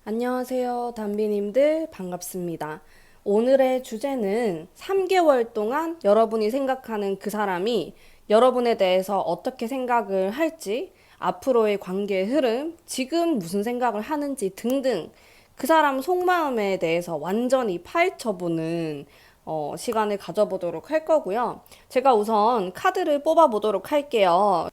안녕하세요, 담비님들 반갑습니다. 오늘의 주제는 3개월 동안 여러분이 생각하는 그 사람이 여러분에 대해서 어떻게 생각을 할지, 앞으로의 관계의 흐름, 지금 무슨 생각을 하는지 등등 그 사람 속마음에 대해서 완전히 파헤쳐보는 시간을 가져보도록 할 거고요. 제가 우선 카드를 뽑아보도록 할게요.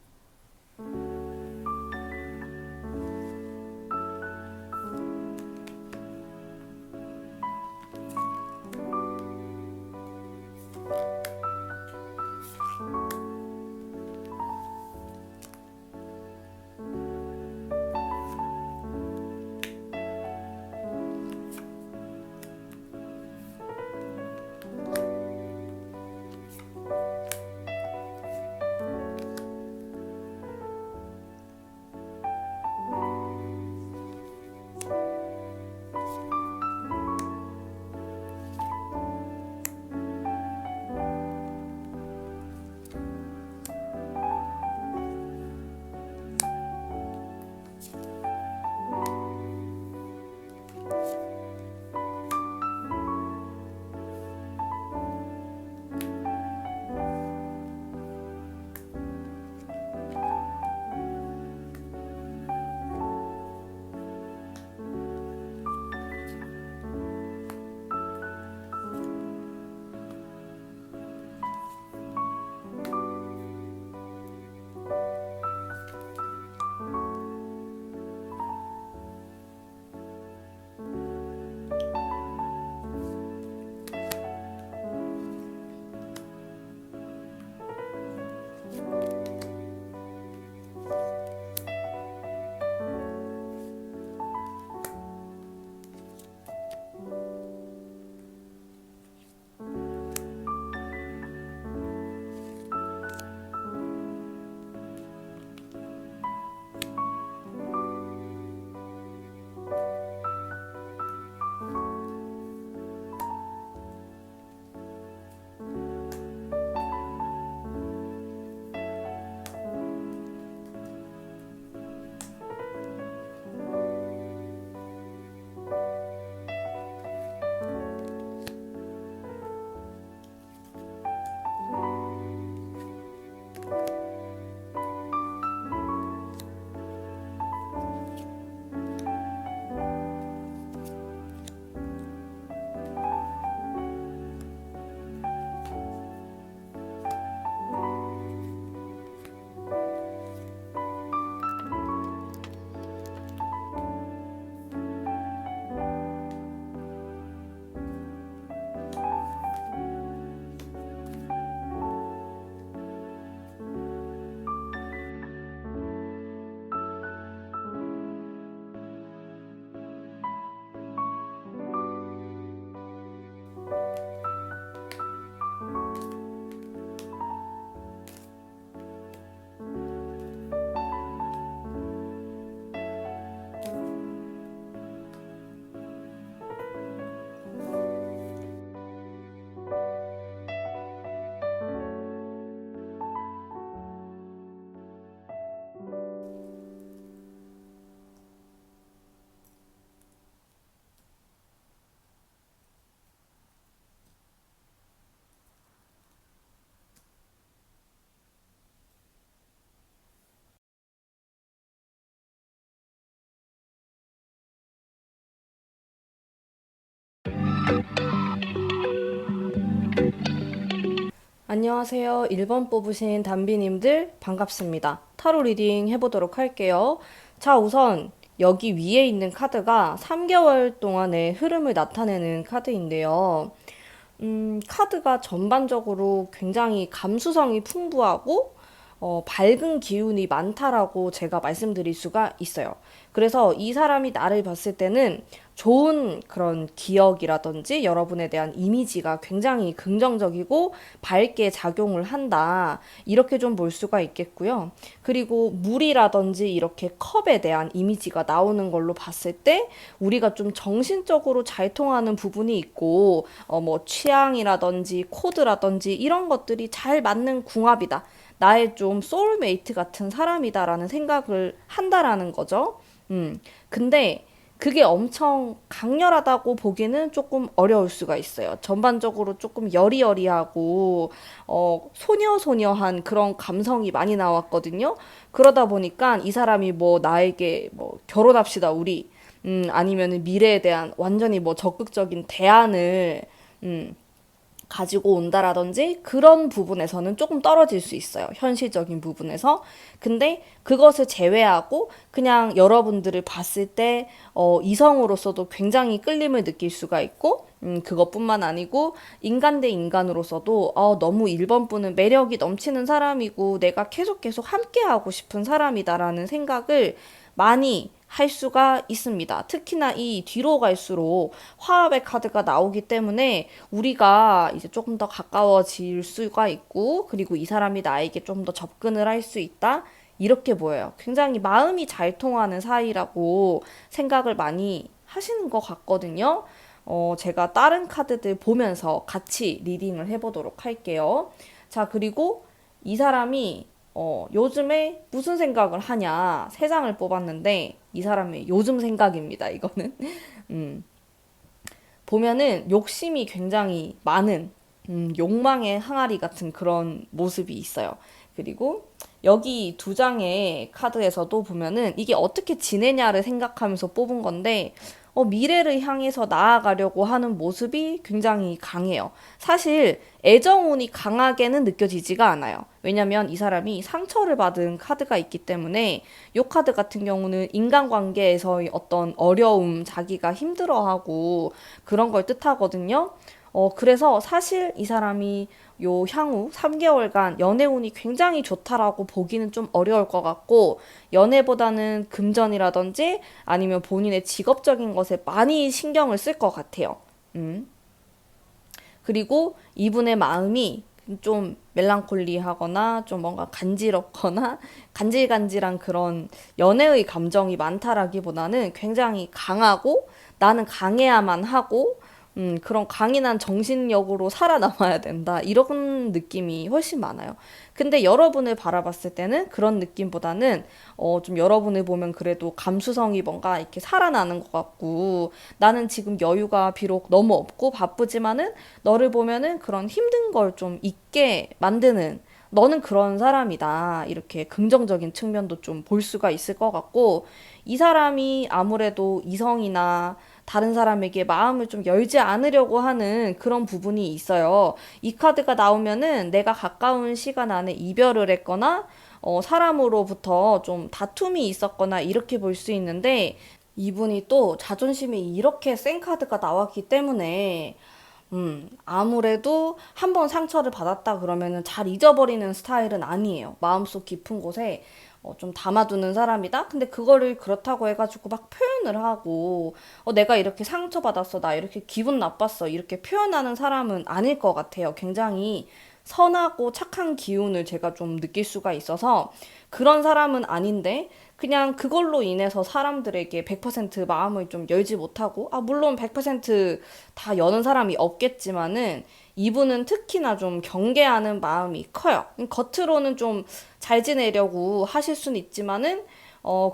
안녕하세요. 1번 뽑으신 담비님들 반갑습니다. 타로 리딩 해보도록 할게요. 자, 우선 여기 위에 있는 카드가 3개월 동안의 흐름을 나타내는 카드인데요. 카드가 전반적으로 굉장히 감수성이 풍부하고 밝은 기운이 많다라고 제가 말씀드릴 수가 있어요. 그래서 이 사람이 나를 봤을 때는 좋은 그런 기억이라든지 여러분에 대한 이미지가 굉장히 긍정적이고 밝게 작용을 한다. 이렇게 좀 볼 수가 있겠고요. 그리고 물이라든지 이렇게 컵에 대한 이미지가 나오는 걸로 봤을 때 우리가 좀 정신적으로 잘 통하는 부분이 있고 뭐 취향이라든지 코드라든지 이런 것들이 잘 맞는 궁합이다. 나의 좀 소울메이트 같은 사람이다라는 생각을 한다라는 거죠. 근데 그게 엄청 강렬하다고 보기는 조금 어려울 수가 있어요. 전반적으로 조금 여리여리하고, 소녀소녀한 그런 감성이 많이 나왔거든요. 그러다 보니까 이 사람이 뭐 나에게 뭐 결혼합시다, 우리. 아니면은 미래에 대한 완전히 뭐 적극적인 대안을, 음, 가지고 온다라든지 그런 부분에서는 조금 떨어질 수 있어요. 현실적인 부분에서. 근데 그것을 제외하고 그냥 여러분들을 봤을 때 이성으로서도 굉장히 끌림을 느낄 수가 있고 그것뿐만 아니고 인간 대 인간으로서도 너무 1번 분은 매력이 넘치는 사람이고 내가 계속 함께하고 싶은 사람이다라는 생각을 많이 할 수가 있습니다. 특히나 이 뒤로 갈수록 화합의 카드가 나오기 때문에 우리가 이제 조금 더 가까워질 수가 있고, 그리고 이 사람이 나에게 좀 더 접근을 할 수 있다. 이렇게 보여요. 굉장히 마음이 잘 통하는 사이라고 생각을 많이 하시는 것 같거든요. 제가 다른 카드들 보면서 같이 리딩을 해보도록 할게요. 자, 그리고 이 사람이 요즘에 무슨 생각을 하냐 세 장을 뽑았는데 이 사람의 요즘 생각입니다. 이거는 보면은 욕심이 굉장히 많은 욕망의 항아리 같은 그런 모습이 있어요. 그리고 여기 두 장의 카드에서도 보면은 이게 어떻게 지내냐를 생각하면서 뽑은 건데 미래를 향해서 나아가려고 하는 모습이 굉장히 강해요. 사실 애정운이 강하게는 느껴지지가 않아요. 왜냐면 이 사람이 상처를 받은 카드가 있기 때문에 이 카드 같은 경우는 인간관계에서의 어떤 어려움, 자기가 힘들어하고 그런 걸 뜻하거든요. 그래서 사실 이 사람이 요 향후 3개월간 연애운이 굉장히 좋다라고 보기는 좀 어려울 것 같고, 연애보다는 금전이라든지 아니면 본인의 직업적인 것에 많이 신경을 쓸 것 같아요. 음. 그리고 이분의 마음이 좀 멜랑콜리하거나 좀 뭔가 간지럽거나 간질간질한 그런 연애의 감정이 많다라기보다는 굉장히 강하고 나는 강해야만 하고 그런 강인한 정신력으로 살아남아야 된다. 이런 느낌이 훨씬 많아요. 근데 여러분을 바라봤을 때는 그런 느낌보다는 좀 여러분을 보면 그래도 감수성이 뭔가 이렇게 살아나는 것 같고 나는 지금 여유가 비록 너무 없고 바쁘지만은 너를 보면은 그런 힘든 걸 좀 잊게 만드는 너는 그런 사람이다. 이렇게 긍정적인 측면도 좀 볼 수가 있을 것 같고, 이 사람이 아무래도 이성이나 다른 사람에게 마음을 좀 열지 않으려고 하는 그런 부분이 있어요. 이 카드가 나오면은 내가 가까운 시간 안에 이별을 했거나, 사람으로부터 좀 다툼이 있었거나 이렇게 볼 수 있는데, 이분이 또 자존심이 이렇게 센 카드가 나왔기 때문에 아무래도 한 번 상처를 받았다 그러면은 잘 잊어버리는 스타일은 아니에요. 마음속 깊은 곳에 좀 담아두는 사람이다? 근데 그거를 그렇다고 해가지고 막 표현을 하고, 내가 이렇게 상처받았어, 나 이렇게 기분 나빴어, 이렇게 표현하는 사람은 아닐 것 같아요. 굉장히 선하고 착한 기운을 제가 좀 느낄 수가 있어서 그런 사람은 아닌데, 그냥 그걸로 인해서 사람들에게 100% 마음을 좀 열지 못하고, 물론 100%다 여는 사람이 없겠지만은, 이분은 특히나 좀 경계하는 마음이 커요. 겉으로는 좀 잘 지내려고 하실 수는 있지만은,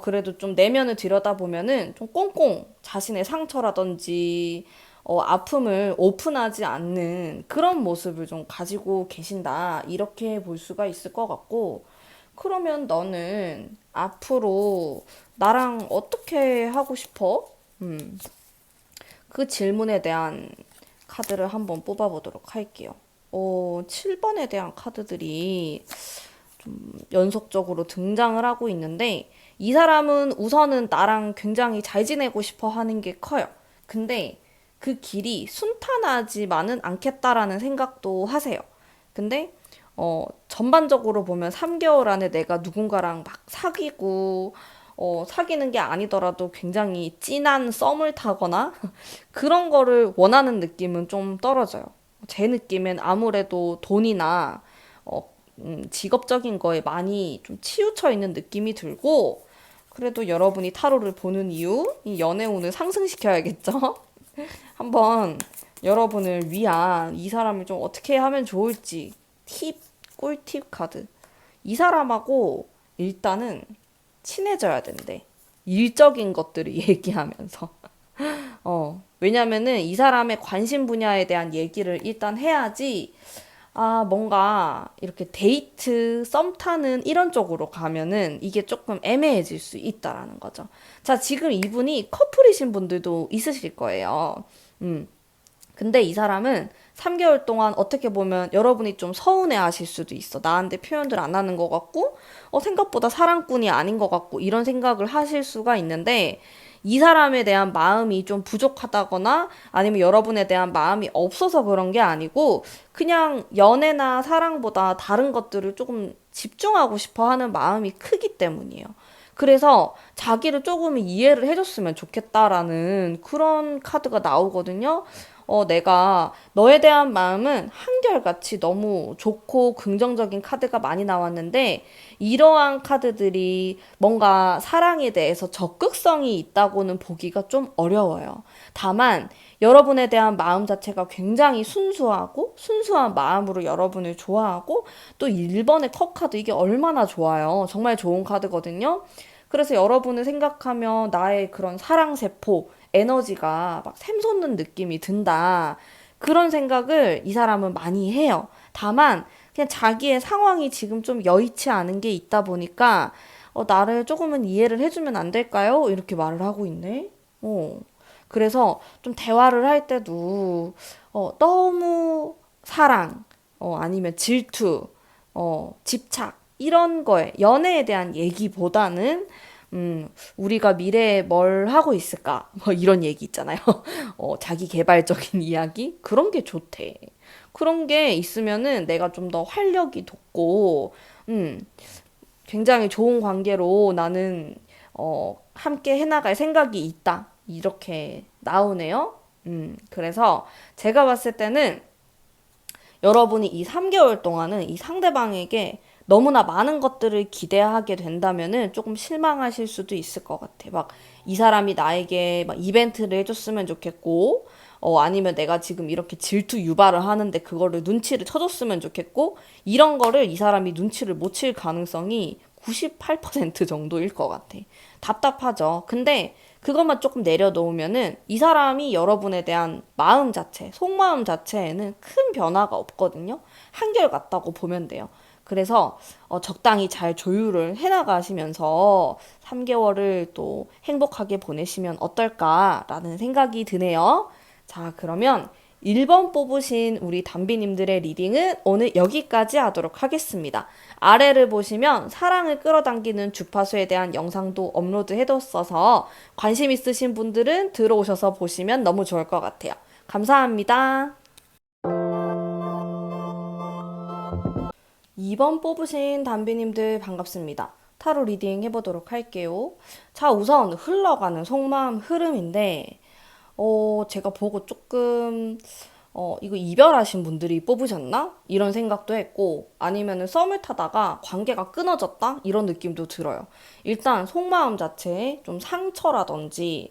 그래도 좀 내면을 들여다보면은 좀 꽁꽁 자신의 상처라든지, 아픔을 오픈하지 않는 그런 모습을 좀 가지고 계신다. 이렇게 볼 수가 있을 것 같고, 그러면 너는 앞으로 나랑 어떻게 하고 싶어? 그 질문에 대한 카드를 한번 뽑아보도록 할게요. 7번에 대한 카드들이 연속적으로 등장을 하고 있는데, 이 사람은 우선은 나랑 굉장히 잘 지내고 싶어 하는 게 커요. 근데 그 길이 순탄하지만은 않겠다라는 생각도 하세요. 근데 전반적으로 보면 3개월 안에 내가 누군가랑 막 사귀고 사귀는 게 아니더라도 굉장히 진한 썸을 타거나 그런 거를 원하는 느낌은 좀 떨어져요. 제 느낌엔 아무래도 돈이나 직업적인 거에 많이 좀 치우쳐 있는 느낌이 들고, 그래도 여러분이 타로를 보는 이유, 이 연애운을 상승시켜야겠죠? 한번 여러분을 위한 이 사람을 좀 어떻게 하면 좋을지 꿀팁 카드. 이 사람하고 일단은 친해져야 된대. 일적인 것들을 얘기하면서. 왜냐면은 이 사람의 관심 분야에 대한 얘기를 일단 해야지, 뭔가 이렇게 데이트, 썸 타는 이런 쪽으로 가면은 이게 조금 애매해질 수 있다라는 거죠. 자, 지금 이분이 커플이신 분들도 있으실 거예요. 음. 근데 이 사람은 3개월 동안 어떻게 보면 여러분이 좀 서운해 하실 수도 있어. 나한테 표현들 안 하는 것 같고, 생각보다 사랑꾼이 아닌 것 같고, 이런 생각을 하실 수가 있는데, 이 사람에 대한 마음이 좀 부족하다거나, 아니면 여러분에 대한 마음이 없어서 그런 게 아니고, 그냥 연애나 사랑보다 다른 것들을 조금 집중하고 싶어 하는 마음이 크기 때문이에요. 그래서 자기를 조금 이해를 해줬으면 좋겠다라는 그런 카드가 나오거든요. 내가 너에 대한 마음은 한결같이 너무 좋고 긍정적인 카드가 많이 나왔는데, 이러한 카드들이 뭔가 사랑에 대해서 적극성이 있다고는 보기가 좀 어려워요. 다만 여러분에 대한 마음 자체가 굉장히 순수하고 순수한 마음으로 여러분을 좋아하고, 또 1번의 컵 카드, 이게 얼마나 좋아요. 정말 좋은 카드거든요. 그래서 여러분을 생각하면 나의 그런 사랑세포, 에너지가 막 샘솟는 느낌이 든다. 그런 생각을 이 사람은 많이 해요. 다만, 그냥 자기의 상황이 지금 좀 여의치 않은 게 있다 보니까, 나를 조금은 이해를 해주면 안 될까요? 이렇게 말을 하고 있네. 그래서 좀 대화를 할 때도, 너무 사랑, 아니면 질투, 집착, 이런 거에, 연애에 대한 얘기보다는, 우리가 미래에 뭘 하고 있을까? 뭐 이런 얘기 있잖아요. 자기 개발적인 이야기? 그런 게 좋대. 그런 게 있으면은 내가 좀 더 활력이 돋고, 음, 굉장히 좋은 관계로 나는, 함께 해나갈 생각이 있다. 이렇게 나오네요. 그래서 제가 봤을 때는 여러분이 이 3개월 동안은 이 상대방에게 너무나 많은 것들을 기대하게 된다면은 조금 실망하실 수도 있을 것 같아. 막 이 사람이 나에게 막 이벤트를 해줬으면 좋겠고, 아니면 내가 지금 이렇게 질투 유발을 하는데 그거를 눈치를 쳐줬으면 좋겠고, 이런 거를 이 사람이 눈치를 못 칠 가능성이 98% 정도일 것 같아. 답답하죠. 근데 그것만 조금 내려놓으면은 이 사람이 여러분에 대한 마음 자체, 속마음 자체에는 큰 변화가 없거든요. 한결같다고 보면 돼요. 그래서 적당히 잘 조율을 해나가시면서 3개월을 또 행복하게 보내시면 어떨까라는 생각이 드네요. 자, 그러면 1번 뽑으신 우리 담비님들의 리딩은 오늘 여기까지 하도록 하겠습니다. 아래를 보시면 사랑을 끌어당기는 주파수에 대한 영상도 업로드 해뒀어서 관심 있으신 분들은 들어오셔서 보시면 너무 좋을 것 같아요. 감사합니다. 2번 뽑으신 담비님들 반갑습니다. 타로 리딩 해보도록 할게요. 자, 우선 흘러가는 속마음 흐름인데, 제가 보고 조금, 이거 이별하신 분들이 뽑으셨나? 이런 생각도 했고, 아니면은 썸을 타다가 관계가 끊어졌다? 이런 느낌도 들어요. 일단 속마음 자체에 좀 상처라든지,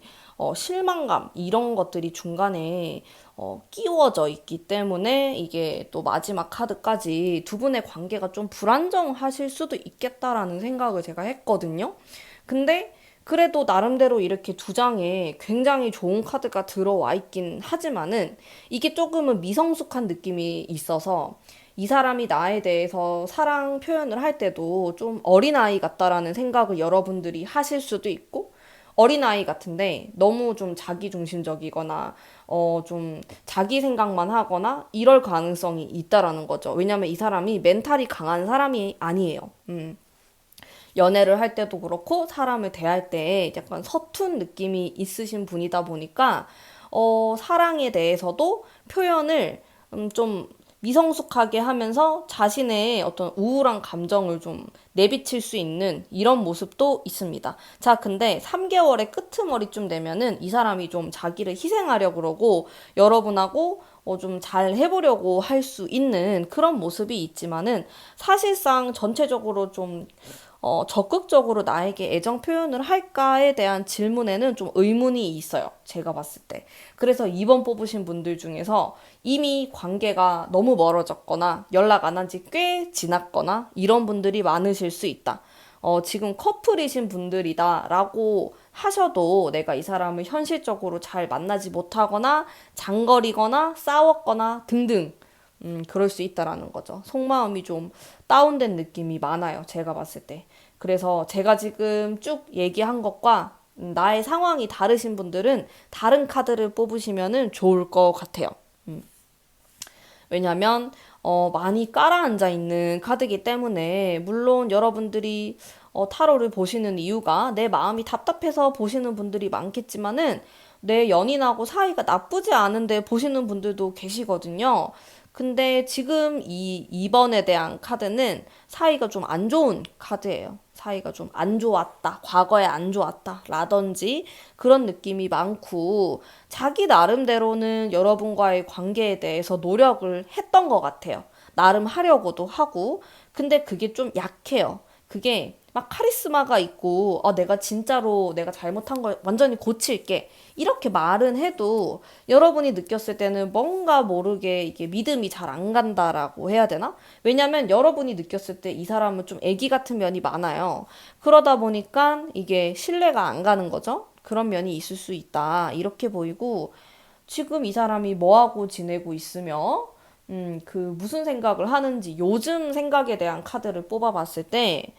실망감, 이런 것들이 중간에, 끼워져 있기 때문에 이게 또 마지막 카드까지 두 분의 관계가 좀 불안정하실 수도 있겠다라는 생각을 제가 했거든요. 근데 그래도 나름대로 이렇게 두 장에 굉장히 좋은 카드가 들어와 있긴 하지만은 이게 조금은 미성숙한 느낌이 있어서 이 사람이 나에 대해서 사랑 표현을 할 때도 좀 어린아이 같다라는 생각을 여러분들이 하실 수도 있고, 어린아이 같은데 너무 좀 자기중심적이거나 좀 자기 생각만 하거나 이럴 가능성이 있다라는 거죠. 왜냐면 이 사람이 멘탈이 강한 사람이 아니에요. 연애를 할 때도 그렇고 사람을 대할 때 약간 서툰 느낌이 있으신 분이다 보니까 사랑에 대해서도 표현을 좀 미성숙하게 하면서 자신의 어떤 우울한 감정을 좀 내비칠 수 있는 이런 모습도 있습니다. 자, 근데 3개월의 끄트머리쯤 되면은 이 사람이 좀 자기를 희생하려고 그러고 여러분하고 좀 잘 해보려고 할 수 있는 그런 모습이 있지만은 사실상 전체적으로 좀 적극적으로 나에게 애정 표현을 할까에 대한 질문에는 좀 의문이 있어요. 제가 봤을 때. 그래서 2번 뽑으신 분들 중에서 이미 관계가 너무 멀어졌거나 연락 안 한 지 꽤 지났거나 이런 분들이 많으실 수 있다. 지금 커플이신 분들이다라고 하셔도 내가 이 사람을 현실적으로 잘 만나지 못하거나 장거리거나 싸웠거나 등등 그럴 수 있다라는 거죠. 속마음이 좀 다운된 느낌이 많아요. 제가 봤을 때. 그래서 제가 지금 쭉 얘기한 것과 나의 상황이 다르신 분들은 다른 카드를 뽑으시면은 좋을 것 같아요. 왜냐면 많이 깔아앉아 있는 카드이기 때문에 물론 여러분들이 타로를 보시는 이유가 내 마음이 답답해서 보시는 분들이 많겠지만은 내 연인하고 사이가 나쁘지 않은데 보시는 분들도 계시거든요. 근데 지금 이 2번에 대한 카드는 사이가 좀 안 좋은 카드예요. 사이가 좀 안 좋았다. 과거에 안 좋았다. 라든지 그런 느낌이 많고 자기 나름대로는 여러분과의 관계에 대해서 노력을 했던 것 같아요. 나름 하려고도 하고. 근데 그게 좀 약해요. 그게 막 카리스마가 있고 내가 진짜로 내가 잘못한 걸 완전히 고칠게 이렇게 말은 해도 여러분이 느꼈을 때는 뭔가 모르게 이게 믿음이 잘 안 간다라고 해야 되나? 왜냐면 여러분이 느꼈을 때 이 사람은 좀 애기 같은 면이 많아요. 그러다 보니까 이게 신뢰가 안 가는 거죠. 그런 면이 있을 수 있다 이렇게 보이고 지금 이 사람이 뭐하고 지내고 있으며 그 무슨 생각을 하는지 요즘 생각에 대한 카드를 뽑아봤을 때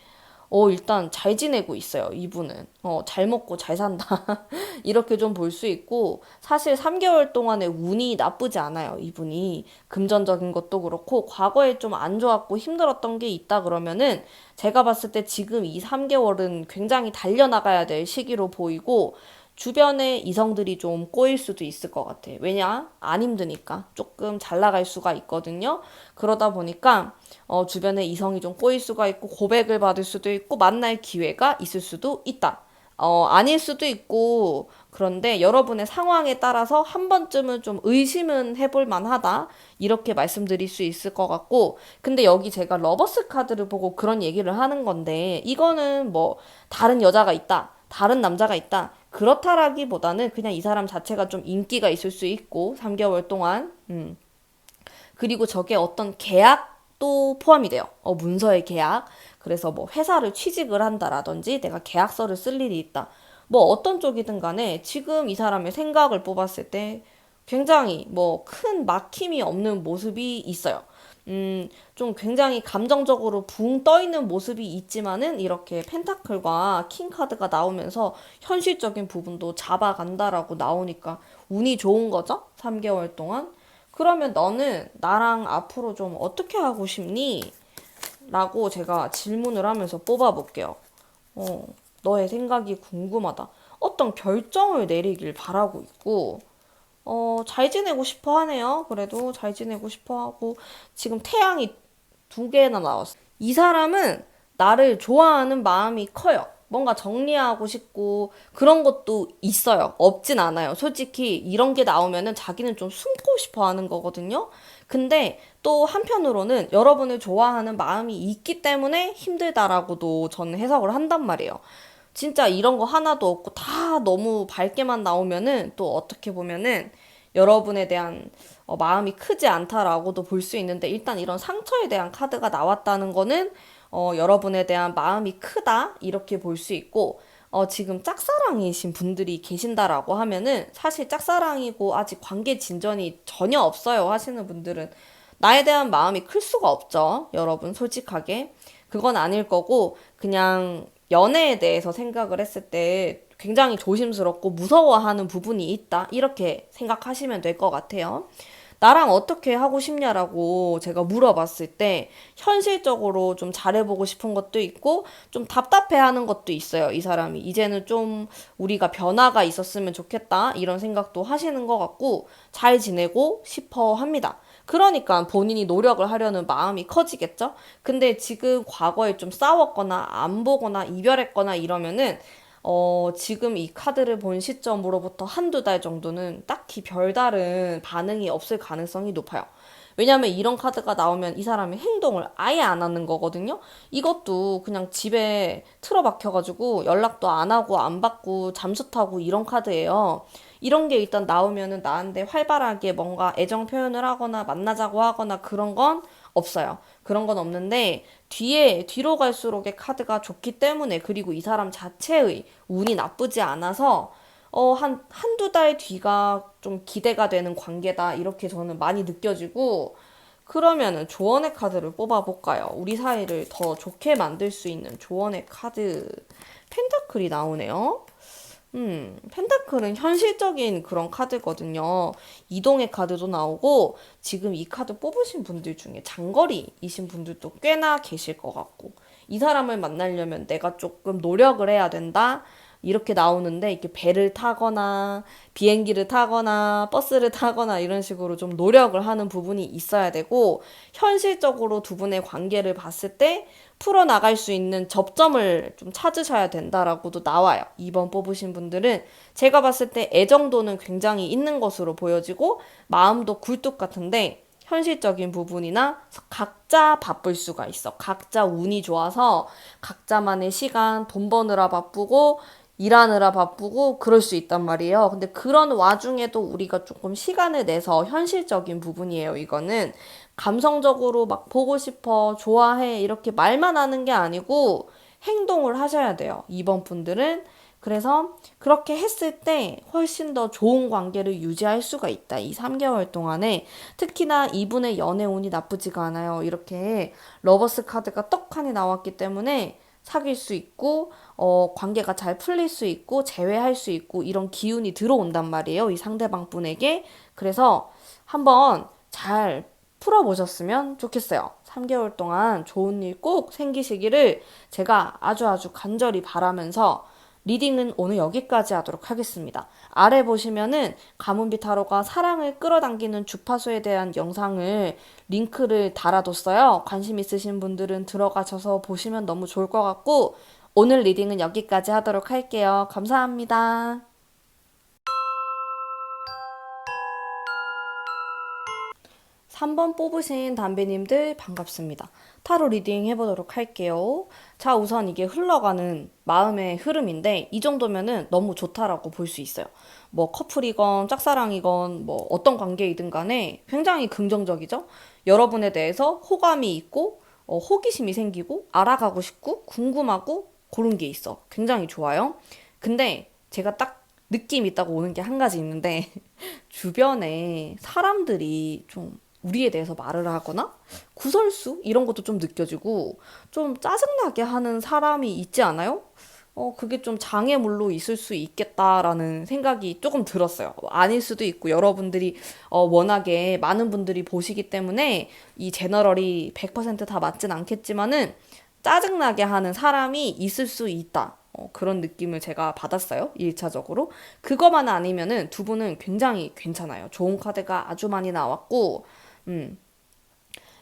일단 잘 지내고 있어요, 이분은. 잘 먹고 잘 산다. 이렇게 좀 볼 수 있고, 사실 3개월 동안의 운이 나쁘지 않아요, 이분이. 금전적인 것도 그렇고, 과거에 좀 안 좋았고 힘들었던 게 있다 그러면은, 제가 봤을 때 지금 이 3개월은 굉장히 달려나가야 될 시기로 보이고, 주변에 이성들이 좀 꼬일 수도 있을 것 같아. 왜냐? 안 힘드니까. 조금 잘 나갈 수가 있거든요. 그러다 보니까 주변에 이성이 좀 꼬일 수가 있고 고백을 받을 수도 있고 만날 기회가 있을 수도 있다. 아닐 수도 있고 그런데 여러분의 상황에 따라서 한 번쯤은 좀 의심은 해볼 만하다. 이렇게 말씀드릴 수 있을 것 같고 근데 여기 제가 러버스 카드를 보고 그런 얘기를 하는 건데 이거는 뭐 다른 여자가 있다. 다른 남자가 있다. 그렇다라기보다는 그냥 이 사람 자체가 좀 인기가 있을 수 있고 3개월 동안 그리고 저게 어떤 계약도 포함이 돼요. 문서의 계약. 그래서 뭐 회사를 취직을 한다라든지 내가 계약서를 쓸 일이 있다. 뭐 어떤 쪽이든 간에 지금 이 사람의 생각을 뽑았을 때 굉장히 뭐 큰 막힘이 없는 모습이 있어요. 좀 굉장히 감정적으로 붕 떠 있는 모습이 있지만은 이렇게 펜타클과 킹 카드가 나오면서 현실적인 부분도 잡아간다라고 나오니까 운이 좋은 거죠? 3개월 동안. 그러면 너는 나랑 앞으로 좀 어떻게 하고 싶니? 라고 제가 질문을 하면서 뽑아볼게요. 너의 생각이 궁금하다. 어떤 결정을 내리길 바라고 있고, 잘 지내고 싶어 하네요. 그래도 잘 지내고 싶어 하고, 지금 태양이 2개나 나왔어. 이 사람은 나를 좋아하는 마음이 커요. 뭔가 정리하고 싶고 그런 것도 있어요. 없진 않아요. 솔직히 이런 게 나오면은 자기는 좀 숨고 싶어 하는 거거든요. 근데 또 한편으로는 여러분을 좋아하는 마음이 있기 때문에 힘들다라고도 저는 해석을 한단 말이에요. 진짜 이런 거 하나도 없고 다 너무 밝게만 나오면은 또 어떻게 보면은 여러분에 대한 마음이 크지 않다라고도 볼 수 있는데 일단 이런 상처에 대한 카드가 나왔다는 거는 여러분에 대한 마음이 크다 이렇게 볼 수 있고 지금 짝사랑이신 분들이 계신다라고 하면은 사실 짝사랑이고 아직 관계 진전이 전혀 없어요 하시는 분들은 나에 대한 마음이 클 수가 없죠. 여러분 솔직하게 그건 아닐 거고 그냥 연애에 대해서 생각을 했을 때 굉장히 조심스럽고 무서워하는 부분이 있다. 이렇게 생각하시면 될 것 같아요. 나랑 어떻게 하고 싶냐라고 제가 물어봤을 때 현실적으로 좀 잘해보고 싶은 것도 있고 좀 답답해하는 것도 있어요. 이 사람이 이제는 좀 우리가 변화가 있었으면 좋겠다 이런 생각도 하시는 것 같고 잘 지내고 싶어 합니다. 그러니까 본인이 노력을 하려는 마음이 커지겠죠? 근데 지금 과거에 좀 싸웠거나 안 보거나 이별했거나 이러면은 지금 이 카드를 본 시점으로부터 한두 달 정도는 딱히 별다른 반응이 없을 가능성이 높아요. 왜냐면 이런 카드가 나오면 이 사람이 행동을 아예 안 하는 거거든요. 이것도 그냥 집에 틀어박혀가지고 연락도 안 하고 안 받고 잠수 타고 이런 카드예요. 이런 게 일단 나오면은 나한테 활발하게 뭔가 애정 표현을 하거나 만나자고 하거나 그런 건 없어요. 그런 건 없는데 뒤로 갈수록의 카드가 좋기 때문에 그리고 이 사람 자체의 운이 나쁘지 않아서 한두 달 뒤가 좀 기대가 되는 관계다. 이렇게 저는 많이 느껴지고 그러면은 조언의 카드를 뽑아볼까요? 우리 사이를 더 좋게 만들 수 있는 조언의 카드. 펜타클이 나오네요. 펜타클은 현실적인 그런 카드거든요. 이동의 카드도 나오고, 지금 이 카드 뽑으신 분들 중에 장거리이신 분들도 꽤나 계실 것 같고, 이 사람을 만나려면 내가 조금 노력을 해야 된다? 이렇게 나오는데, 이렇게 배를 타거나, 비행기를 타거나, 버스를 타거나, 이런 식으로 좀 노력을 하는 부분이 있어야 되고, 현실적으로 두 분의 관계를 봤을 때, 풀어나갈 수 있는 접점을 좀 찾으셔야 된다라고도 나와요. 2번 뽑으신 분들은 제가 봤을 때 애정도는 굉장히 있는 것으로 보여지고 마음도 굴뚝 같은데 현실적인 부분이나 각자 바쁠 수가 있어. 각자 운이 좋아서 각자만의 시간, 돈 버느라 바쁘고 일하느라 바쁘고 그럴 수 있단 말이에요. 근데 그런 와중에도 우리가 조금 시간을 내서 현실적인 부분이에요. 이거는 감성적으로 막 보고 싶어, 좋아해 이렇게 말만 하는 게 아니고 행동을 하셔야 돼요. 2번 분들은 그래서 그렇게 했을 때 훨씬 더 좋은 관계를 유지할 수가 있다. 이 3개월 동안에 특히나 이분의 연애 운이 나쁘지가 않아요. 이렇게 러버스 카드가 떡하니 나왔기 때문에 사귈 수 있고 관계가 잘 풀릴 수 있고 재회할 수 있고 이런 기운이 들어온단 말이에요. 이 상대방 분에게. 그래서 한번 잘 풀어보셨으면 좋겠어요. 3개월 동안 좋은 일 꼭 생기시기를 제가 아주 간절히 바라면서 리딩은 오늘 여기까지 하도록 하겠습니다. 아래 보시면은 가문비 타로가 사랑을 끌어당기는 주파수에 대한 영상을 링크를 달아뒀어요. 관심 있으신 분들은 들어가셔서 보시면 너무 좋을 것 같고 오늘 리딩은 여기까지 하도록 할게요. 감사합니다. 3번 뽑으신 담배님들 반갑습니다. 타로 리딩 해보도록 할게요. 자, 우선 이게 흘러가는 마음의 흐름인데 이 정도면은 너무 좋다라고 볼 수 있어요. 뭐 커플이건 짝사랑이건 뭐 어떤 관계이든 간에 굉장히 긍정적이죠. 여러분에 대해서 호감이 있고 호기심이 생기고 알아가고 싶고 궁금하고 그런 게 있어. 굉장히 좋아요. 근데 제가 딱 느낌 있다고 오는 게 한 가지 있는데 주변에 사람들이 좀 우리에 대해서 말을 하거나 구설수 이런 것도 좀 느껴지고 좀 짜증나게 하는 사람이 있지 않아요? 그게 좀 장애물로 있을 수 있겠다라는 생각이 조금 들었어요. 아닐 수도 있고 여러분들이 워낙에 많은 분들이 보시기 때문에 이 제너럴이 100%다 맞진 않겠지만은 짜증나게 하는 사람이 있을 수 있다. 그런 느낌을 제가 받았어요. 1차적으로. 그거만 아니면은 두 분은 굉장히 괜찮아요. 좋은 카드가 아주 많이 나왔고, 음,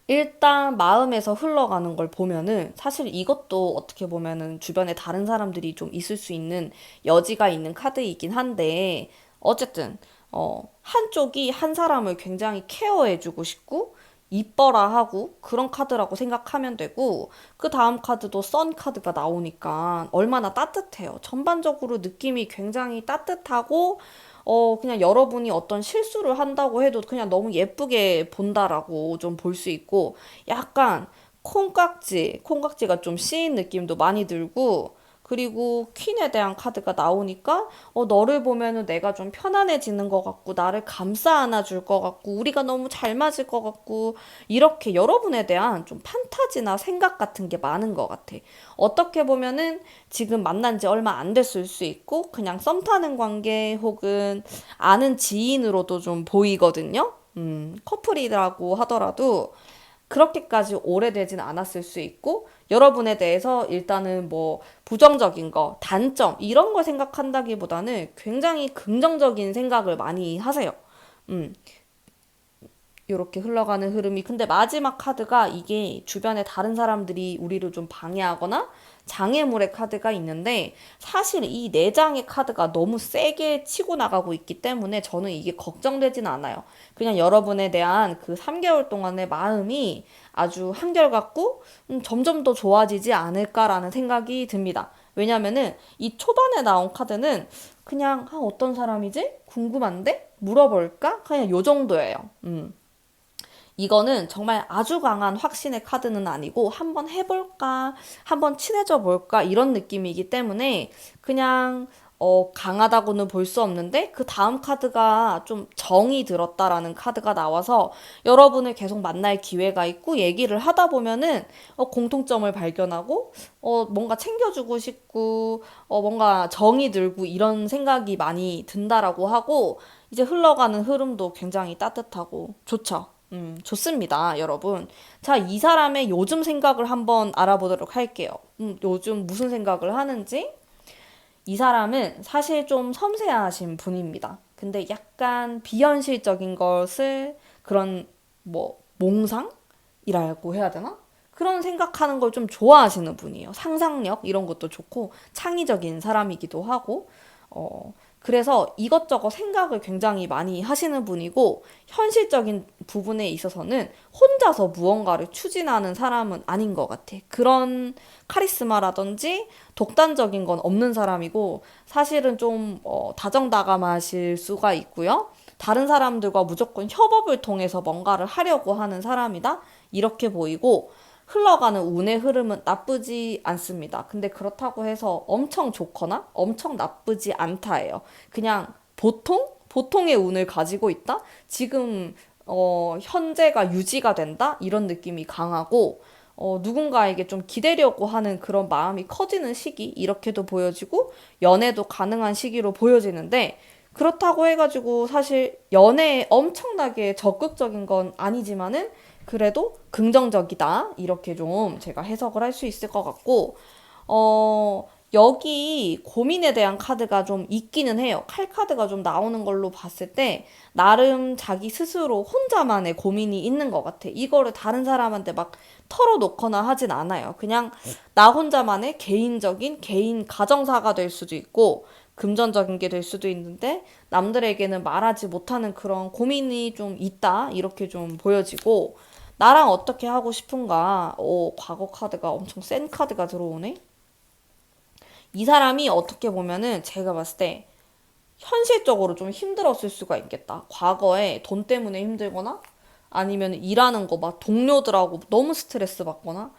일단 마음에서 흘러가는 걸 보면은 사실 이것도 어떻게 보면은 주변에 다른 사람들이 좀 있을 수 있는 여지가 있는 카드이긴 한데, 어쨌든, 한쪽이 한 사람을 굉장히 케어해주고 싶고, 이뻐라 하고 그런 카드라고 생각하면 되고 그 다음 카드도 선 카드가 나오니까 얼마나 따뜻해요. 전반적으로 느낌이 굉장히 따뜻하고 그냥 여러분이 어떤 실수를 한다고 해도 그냥 너무 예쁘게 본다라고 좀 볼 수 있고 약간 콩깍지가 좀 씌인 느낌도 많이 들고 그리고 퀸에 대한 카드가 나오니까 너를 보면은 내가 좀 편안해지는 것 같고 나를 감싸 안아줄 것 같고 우리가 너무 잘 맞을 것 같고 이렇게 여러분에 대한 좀 판타지나 생각 같은 게 많은 것 같아. 어떻게 보면은 지금 만난 지 얼마 안 됐을 수 있고 그냥 썸 타는 관계 혹은 아는 지인으로도 좀 보이거든요. 커플이라고 하더라도 그렇게까지 오래되진 않았을 수 있고 여러분에 대해서 일단은 뭐 부정적인 거, 단점 이런 걸 생각한다기보다는 굉장히 긍정적인 생각을 많이 하세요. 음, 이렇게 흘러가는 흐름이 근데 마지막 카드가 이게 주변에 다른 사람들이 우리를 좀 방해하거나 장애물의 카드가 있는데 사실 이 네 장의 카드가 너무 세게 치고 나가고 있기 때문에 저는 이게 걱정되진 않아요. 그냥 여러분에 대한 그 3개월 동안의 마음이 아주 한결같고 점점 더 좋아지지 않을까라는 생각이 듭니다. 왜냐면은 이 초반에 나온 카드는 그냥 어떤 사람이지? 궁금한데? 물어볼까? 그냥 요 정도예요. 이거는 정말 아주 강한 확신의 카드는 아니고 한번 해볼까, 한번 친해져 볼까 이런 느낌이기 때문에 그냥 강하다고는 볼 수 없는데 그 다음 카드가 좀 정이 들었다라는 카드가 나와서 여러분을 계속 만날 기회가 있고 얘기를 하다 보면은 공통점을 발견하고 뭔가 챙겨주고 싶고 뭔가 정이 들고 이런 생각이 많이 든다라고 하고 이제 흘러가는 흐름도 굉장히 따뜻하고 좋죠. 좋습니다, 여러분. 자, 이 사람의 요즘 생각을 한번 알아보도록 할게요. 요즘 무슨 생각을 하는지? 이 사람은 사실 좀 섬세하신 분입니다. 근데 약간 비현실적인 것을 그런 몽상이라고 해야 되나? 그런 생각하는 걸 좀 좋아하시는 분이에요. 상상력 이런 것도 좋고 창의적인 사람이기도 하고 그래서 이것저것 생각을 굉장히 많이 하시는 분이고 현실적인 부분에 있어서는 혼자서 무언가를 추진하는 사람은 아닌 것 같아. 그런 카리스마라든지 독단적인 건 없는 사람이고 사실은 좀 다정다감하실 수가 있고요. 다른 사람들과 무조건 협업을 통해서 뭔가를 하려고 하는 사람이다. 이렇게 보이고 흘러가는 운의 흐름은 나쁘지 않습니다. 근데 그렇다고 해서 엄청 좋거나 엄청 나쁘지 않다예요. 그냥 보통의 운을 가지고 있다? 지금 현재가 유지가 된다? 이런 느낌이 강하고 누군가에게 좀 기대려고 하는 그런 마음이 커지는 시기 이렇게도 보여지고 연애도 가능한 시기로 보여지는데 그렇다고 해가지고 사실 연애에 엄청나게 적극적인 건 아니지만은 그래도 긍정적이다 이렇게 좀 제가 해석을 할 수 있을 것 같고 여기 고민에 대한 카드가 좀 있기는 해요. 칼 카드가 좀 나오는 걸로 봤을 때 나름 자기 스스로 혼자만의 고민이 있는 것 같아. 이거를 다른 사람한테 막 털어놓거나 하진 않아요. 그냥 나 혼자만의 개인적인 개인 가정사가 될 수도 있고 금전적인 게 될 수도 있는데 남들에게는 말하지 못하는 그런 고민이 좀 있다 이렇게 좀 보여지고 나랑 어떻게 하고 싶은가 과거 카드가 엄청 센 카드가 들어오네. 이 사람이 어떻게 보면은 제가 봤을 때 현실적으로 좀 힘들었을 수가 있겠다. 과거에 돈 때문에 힘들거나 아니면 일하는 거 막 동료들하고 너무 스트레스 받거나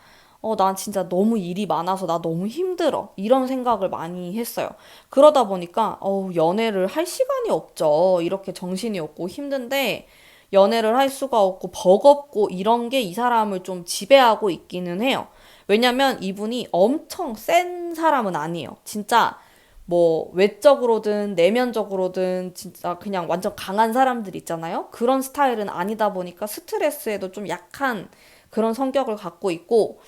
난 진짜 너무 일이 많아서 나 너무 힘들어. 이런 생각을 많이 했어요. 그러다 보니까 연애를 할 시간이 없죠. 이렇게 정신이 없고 힘든데 연애를 할 수가 없고 버겁고 이런 게 이 사람을 좀 지배하고 있기는 해요. 왜냐면 이분이 엄청 센 사람은 아니에요. 진짜 뭐 외적으로든 내면적으로든 진짜 그냥 완전 강한 사람들 있잖아요. 그런 스타일은 아니다 보니까 스트레스에도 좀 약한 그런 성격을 갖고 있고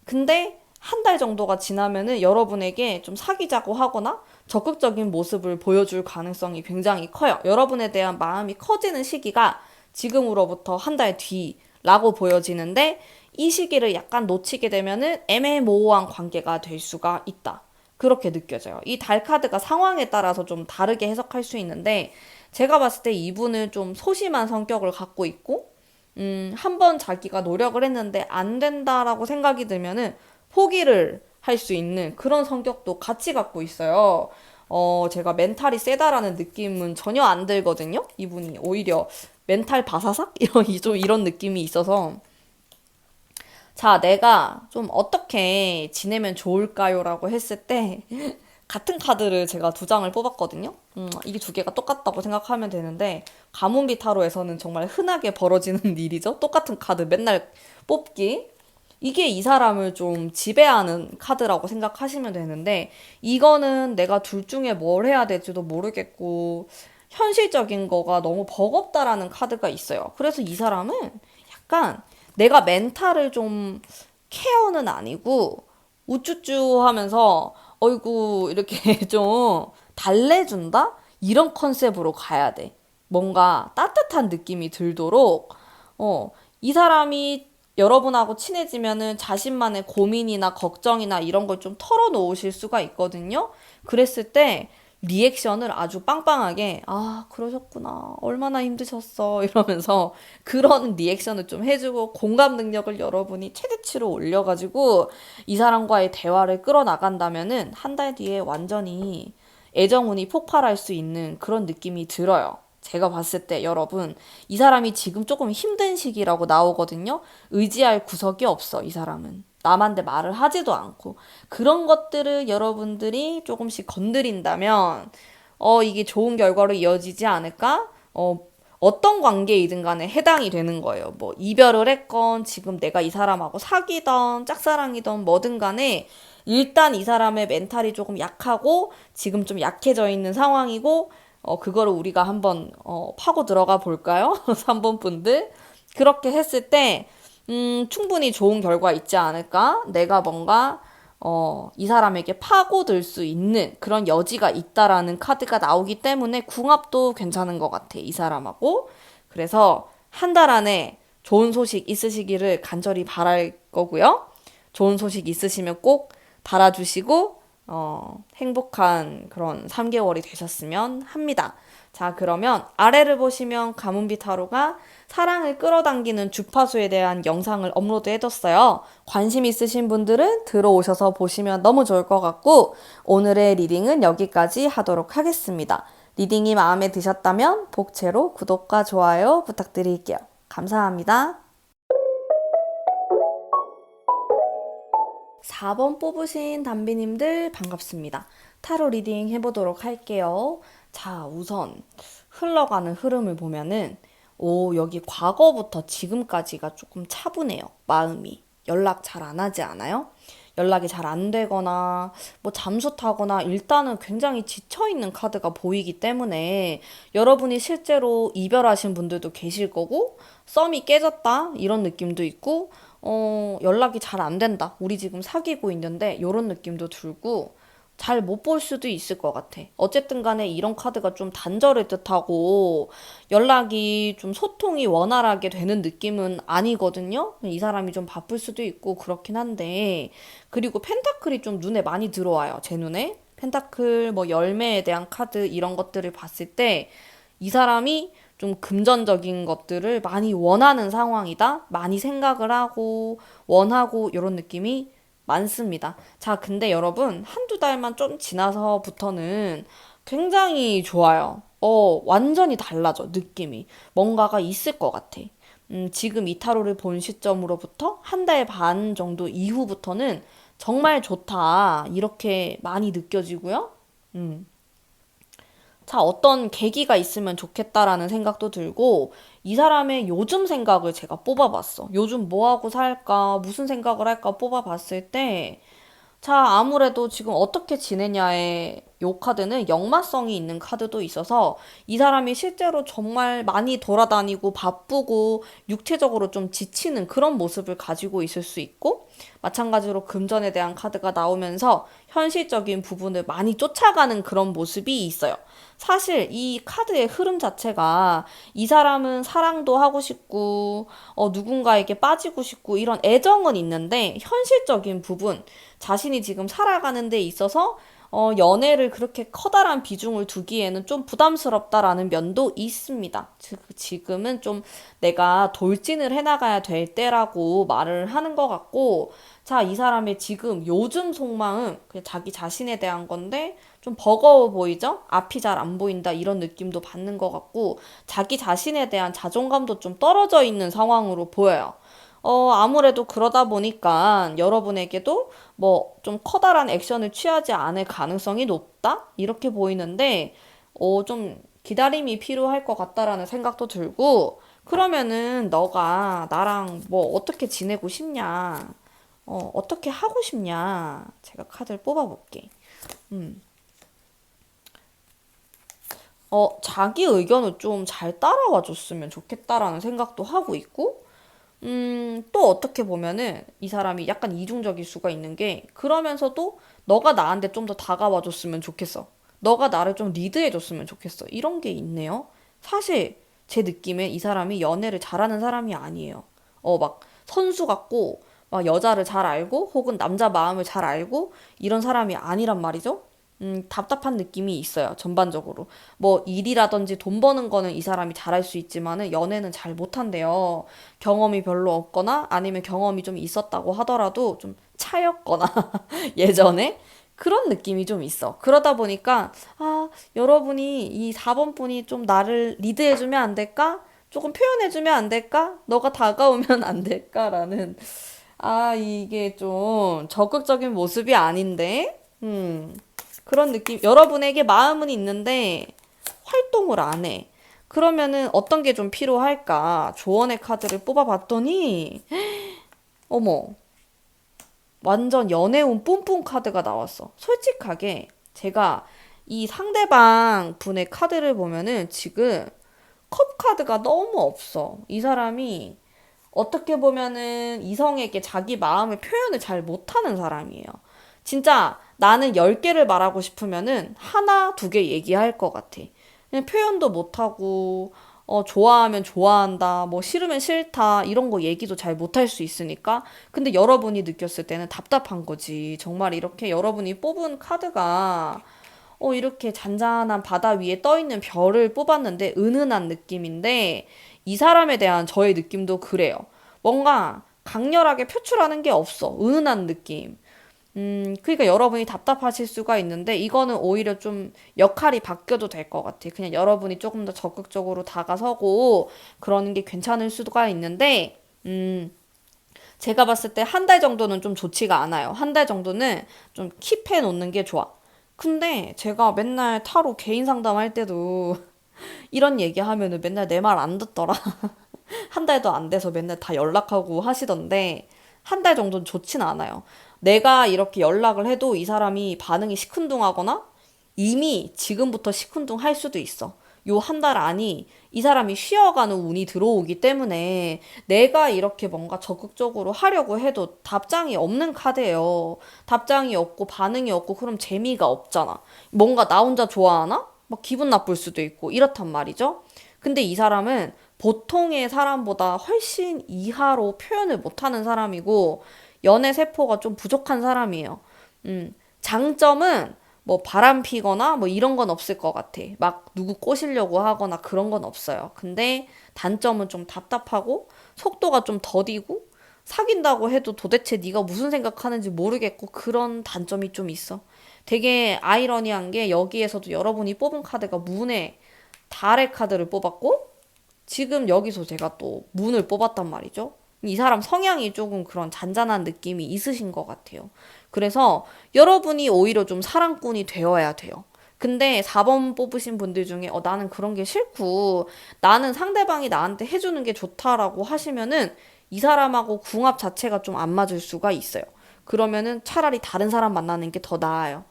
근데 한 달 정도가 지나면은 여러분에게 좀 사귀자고 하거나 적극적인 모습을 보여줄 가능성이 굉장히 커요. 여러분에 대한 마음이 커지는 시기가 지금으로부터 한 달 뒤라고 보여지는데 이 시기를 약간 놓치게 되면은 애매모호한 관계가 될 수가 있다. 그렇게 느껴져요. 이 달 카드가 상황에 따라서 좀 다르게 해석할 수 있는데 제가 봤을 때 이분은 좀 소심한 성격을 갖고 있고 한 번 자기가 노력을 했는데 안 된다라고 생각이 들면은 포기를 할 수 있는 그런 성격도 같이 갖고 있어요. 제가 멘탈이 세다라는 느낌은 전혀 안 들거든요. 이분이 오히려 멘탈 바사삭? 좀 이런 느낌이 있어서. 자, 내가 좀 어떻게 지내면 좋을까요? 라고 했을 때, 같은 카드를 제가 두 장을 뽑았거든요. 이게 두 개가 똑같다고 생각하면 되는데, 가문비 타로에서는 정말 흔하게 벌어지는 일이죠. 똑같은 카드 맨날 뽑기. 이게 이 사람을 좀 지배하는 카드라고 생각하시면 되는데, 이거는 내가 둘 중에 뭘 해야 될지도 모르겠고, 현실적인 거가 너무 버겁다라는 카드가 있어요. 그래서 이 사람은 약간 내가 멘탈을 좀 케어는 아니고, 우쭈쭈 하면서, 어이구, 이렇게 좀 달래준다? 이런 컨셉으로 가야 돼. 뭔가 따뜻한 느낌이 들도록, 이 사람이 여러분하고 친해지면은 자신만의 고민이나 걱정이나 이런 걸 좀 털어놓으실 수가 있거든요. 그랬을 때 리액션을 아주 빵빵하게, 아, 그러셨구나. 얼마나 힘드셨어. 이러면서 그런 리액션을 좀 해주고 공감 능력을 여러분이 최대치로 올려가지고 이 사람과의 대화를 끌어나간다면은 한 달 뒤에 완전히 애정운이 폭발할 수 있는 그런 느낌이 들어요. 제가 봤을 때 여러분, 이 사람이 지금 조금 힘든 시기라고 나오거든요. 의지할 구석이 없어, 이 사람은. 남한테 말을 하지도 않고. 그런 것들을 여러분들이 조금씩 건드린다면, 이게 좋은 결과로 이어지지 않을까? 어떤 관계이든 간에 해당이 되는 거예요. 뭐, 이별을 했건, 지금 내가 이 사람하고 사귀던, 짝사랑이던 뭐든 간에, 일단 이 사람의 멘탈이 조금 약하고, 지금 좀 약해져 있는 상황이고, 그거를 우리가 한번, 파고 들어가 볼까요? 3번 분들. 그렇게 했을 때, 충분히 좋은 결과 있지 않을까? 내가 뭔가, 이 사람에게 파고들 수 있는 그런 여지가 있다라는 카드가 나오기 때문에 궁합도 괜찮은 것 같아, 이 사람하고. 그래서 한 달 안에 좋은 소식 있으시기를 간절히 바랄 거고요. 좋은 소식 있으시면 꼭 달아주시고, 행복한 그런 3개월이 되셨으면 합니다. 자, 그러면 아래를 보시면 가문비 타로가 사랑을 끌어당기는 주파수에 대한 영상을 업로드해뒀어요. 관심 있으신 분들은 들어오셔서 보시면 너무 좋을 것 같고, 오늘의 리딩은 여기까지 하도록 하겠습니다. 리딩이 마음에 드셨다면 복채로 구독과 좋아요 부탁드릴게요. 감사합니다. 4번 뽑으신 담비님들 반갑습니다. 타로 리딩 해보도록 할게요. 자, 우선 흘러가는 흐름을 보면은 여기 과거부터 지금까지가 조금 차분해요. 마음이. 연락 잘 안 하지 않아요? 연락이 잘 안 되거나 뭐 잠수 타거나 일단은 굉장히 지쳐있는 카드가 보이기 때문에 여러분이 실제로 이별하신 분들도 계실 거고 썸이 깨졌다 이런 느낌도 있고 연락이 잘 안 된다. 우리 지금 사귀고 있는데 이런 느낌도 들고 잘 못 볼 수도 있을 것 같아. 어쨌든 간에 이런 카드가 좀 단절을 뜻하고 연락이 좀 소통이 원활하게 되는 느낌은 아니거든요. 이 사람이 좀 바쁠 수도 있고 그렇긴 한데 그리고 펜타클이 좀 눈에 많이 들어와요. 제 눈에. 펜타클 뭐 열매에 대한 카드 이런 것들을 봤을 때 이 사람이 좀 금전적인 것들을 많이 원하는 상황이다. 많이 생각을 하고 원하고 이런 느낌이 많습니다. 자, 근데 여러분, 한두 달만 좀 지나서부터는 굉장히 좋아요. 완전히 달라져, 느낌이. 뭔가가 있을 것 같아. 지금 이 타로를 본 시점으로부터 한 달 반 정도 이후부터는 정말 좋다. 이렇게 많이 느껴지고요. 음. 자, 어떤 계기가 있으면 좋겠다라는 생각도 들고, 이 사람의 요즘 생각을 제가 뽑아봤어. 요즘 뭐 하고 살까, 무슨 생각을 할까 뽑아봤을 때, 자, 아무래도 지금 어떻게 지내냐의 요 카드는 역마성이 있는 카드도 있어서 이 사람이 실제로 정말 많이 돌아다니고 바쁘고 육체적으로 좀 지치는 그런 모습을 가지고 있을 수 있고 마찬가지로 금전에 대한 카드가 나오면서 현실적인 부분을 많이 쫓아가는 그런 모습이 있어요. 사실 이 카드의 흐름 자체가 이 사람은 사랑도 하고 싶고 누군가에게 빠지고 싶고 이런 애정은 있는데 현실적인 부분 자신이 지금 살아가는 데 있어서 연애를 그렇게 커다란 비중을 두기에는 좀 부담스럽다라는 면도 있습니다. 지금은 좀 내가 돌진을 해나가야 될 때라고 말을 하는 것 같고, 자, 이 사람의 지금 요즘 속마음, 그냥 자기 자신에 대한 건데, 좀 버거워 보이죠? 앞이 잘 안 보인다, 이런 느낌도 받는 것 같고, 자기 자신에 대한 자존감도 좀 떨어져 있는 상황으로 보여요. 아무래도 그러다 보니까 여러분에게도 뭐 좀 커다란 액션을 취하지 않을 가능성이 높다? 이렇게 보이는데, 좀 기다림이 필요할 것 같다라는 생각도 들고, 그러면은 너가 나랑 뭐 어떻게 지내고 싶냐? 어떻게 하고 싶냐? 제가 카드를 뽑아볼게. 음. 자기 의견을 좀 잘 따라와 줬으면 좋겠다라는 생각도 하고 있고, 또 어떻게 보면은 이 사람이 약간 이중적일 수가 있는 게 그러면서도 너가 나한테 좀 더 다가와 줬으면 좋겠어. 너가 나를 좀 리드해 줬으면 좋겠어. 이런 게 있네요. 사실 제 느낌에 이 사람이 연애를 잘하는 사람이 아니에요. 막 선수 같고 막 여자를 잘 알고 혹은 남자 마음을 잘 알고 이런 사람이 아니란 말이죠. 답답한 느낌이 있어요, 전반적으로. 뭐, 일이라든지 돈 버는 거는 이 사람이 잘할 수 있지만은 연애는 잘 못한대요. 경험이 별로 없거나 아니면 경험이 좀 있었다고 하더라도 좀 차였거나, 예전에. 그런 느낌이 좀 있어. 그러다 보니까, 아, 여러분이 이 4번 분이 좀 나를 리드해주면 안 될까? 조금 표현해주면 안 될까? 너가 다가오면 안 될까라는, 아, 이게 좀 적극적인 모습이 아닌데? 그런 느낌. 여러분에게 마음은 있는데, 활동을 안 해. 그러면은 어떤 게 좀 필요할까? 조언의 카드를 뽑아봤더니, 어머, 완전 연애운 뿜뿜 카드가 나왔어. 솔직하게 제가 이 상대방 분의 카드를 보면은 지금 컵 카드가 너무 없어. 이 사람이 어떻게 보면은 이성에게 자기 마음의 표현을 잘 못하는 사람이에요. 진짜 나는 10개를 말하고 싶으면은 하나, 두 개 얘기할 것 같아. 그냥 표현도 못하고, 좋아하면 좋아한다, 뭐 싫으면 싫다, 이런 거 얘기도 잘 못할 수 있으니까. 근데 여러분이 느꼈을 때는 답답한 거지. 정말 이렇게 여러분이 뽑은 카드가, 이렇게 잔잔한 바다 위에 떠 있는 별을 뽑았는데 은은한 느낌인데, 이 사람에 대한 저의 느낌도 그래요. 뭔가 강렬하게 표출하는 게 없어. 은은한 느낌. 그러니까 여러분이 답답하실 수가 있는데 이거는 오히려 좀 역할이 바뀌어도 될 것 같아. 그냥 여러분이 조금 더 적극적으로 다가서고 그러는 게 괜찮을 수가 있는데, 제가 봤을 때 한 달 정도는 좀 좋지가 않아요. 한 달 정도는 좀 킵해 놓는 게 좋아. 근데 제가 맨날 타로 개인 상담할 때도 이런 얘기 하면은 맨날 내 말 안 듣더라. 한 달도 안 돼서 맨날 다 연락하고 하시던데 한 달 정도는 좋진 않아요. 내가 이렇게 연락을 해도 이 사람이 반응이 시큰둥하거나 이미 지금부터 시큰둥할 수도 있어. 요 한 달 안이 이 사람이 쉬어가는 운이 들어오기 때문에 내가 이렇게 뭔가 적극적으로 하려고 해도 답장이 없는 카드예요. 답장이 없고 반응이 없고 그럼 재미가 없잖아. 뭔가 나 혼자 좋아하나? 막 기분 나쁠 수도 있고 이렇단 말이죠. 근데 이 사람은 보통의 사람보다 훨씬 이하로 표현을 못하는 사람이고 연애 세포가 좀 부족한 사람이에요. 장점은 뭐 바람 피거나 뭐 이런 건 없을 것 같아. 막 누구 꼬시려고 하거나 그런 건 없어요. 근데 단점은 좀 답답하고 속도가 좀 더디고 사귄다고 해도 도대체 네가 무슨 생각하는지 모르겠고 그런 단점이 좀 있어. 되게 아이러니한 게 여기에서도 여러분이 뽑은 카드가 문의 달의 카드를 뽑았고 지금 여기서 제가 또 문을 뽑았단 말이죠. 이 사람 성향이 조금 그런 잔잔한 느낌이 있으신 것 같아요. 그래서 여러분이 오히려 좀 사랑꾼이 되어야 돼요. 근데 4번 뽑으신 분들 중에 나는 그런 게 싫고 나는 상대방이 나한테 해주는 게 좋다라고 하시면은 이 사람하고 궁합 자체가 좀 안 맞을 수가 있어요. 그러면은 차라리 다른 사람 만나는 게 더 나아요.